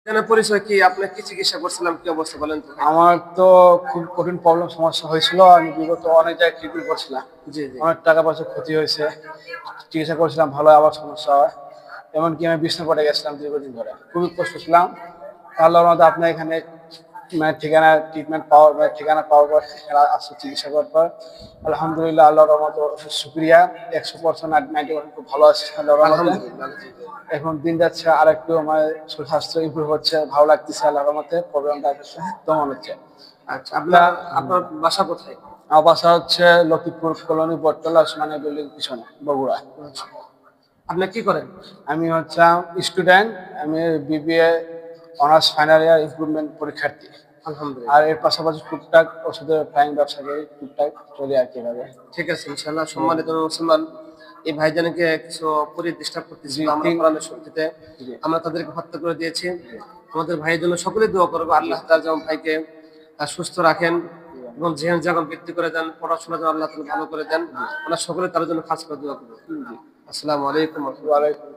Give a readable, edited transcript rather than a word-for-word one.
পরিচয় কি? আপনি কি চিকিৎসা করছিলাম, কি অবস্থা বলেন তো? আমার তো খুব কঠিন প্রবলেম সমস্যা হয়েছিল। আমি বিগত অনেক জায়গায় ট্রিটমেন্ট করছিলাম। জি, জি। অনেক টাকা পয়সা ক্ষতি হয়েছে। চিকিৎসা করছিলাম, ভালো আবার সমস্যা হয়। এমনকি আমি বিছনা পড়ে গেছিলাম দীর্ঘদিন ধরে, খুবই কষ্ট ছিলাম। আল্লাহর রহমতে আপনার এখানে ঠিকানা ট্রিটমেন্ট পাওয়ার ঠিকানা পাওয়ার পর এখানে আসছে চিকিৎসা করার পর আলহামদুলিল্লাহ, আল্লাহর রহমতে শুক্রিয়া। 100% 90% খুব ভালো আছে আল্লাহর রহমতে। আলহামদুলিল্লাহ, আলহামদুলিল্লাহ। এখন দিন যাচ্ছে, আর একটু আমার শরীর স্বাস্থ্য ইমপ্রুভ হচ্ছে, ভালো লাগতেছে আল্লাহর রহমতে। প্রবলেমটা দমন হচ্ছে। আচ্ছা, তা আপনার বাসা কোথায়? আমার বাসা হচ্ছে লক্ষ্মীপুর কলোনি, বটতলা, ওসমানী বিল্ডিং পিছনে, বগুড়া। আচ্ছা। আপনি কি করেন? আমি হচ্ছে স্টুডেন্ট। আমি BBA honours final year improvement পরীক্ষার্থী। আর আলহামদুলিল্লাহ। এর পাশাপাশি টুকটাক ওষুধের ফ্লাইং ব্যবসা করি, টুকটাক চলে আর কি ভাবে। ঠিক আছে, ইনশাআল্লাহ। সম্মানিত মুসলমান, এই ভাইজানকে কিছু পরি ডিস্টার্ব করতেছিল জি আমরা তিন কোরআনের শক্তিতে। জি আমরা তাদেরকে হত্যা করে দিয়েছি। আমাদের ভাইয়ের জন্য সকলে দোয়া করবো, আল্লাহ তাআলা যেন ভাইকে সুস্থ রাখেন এবং জেহেন জাগন বৃদ্ধি করে দেন, পড়াশোনা যেন আল্লাহ তাআলা ভালো করে দেন। আমরা সকলে তার জন্য খাস করে দোয়া করবো। জি। আসসালামু আলাইকুম ওয়া রাহমাতুল্লাহ। ওয়ালাইকুম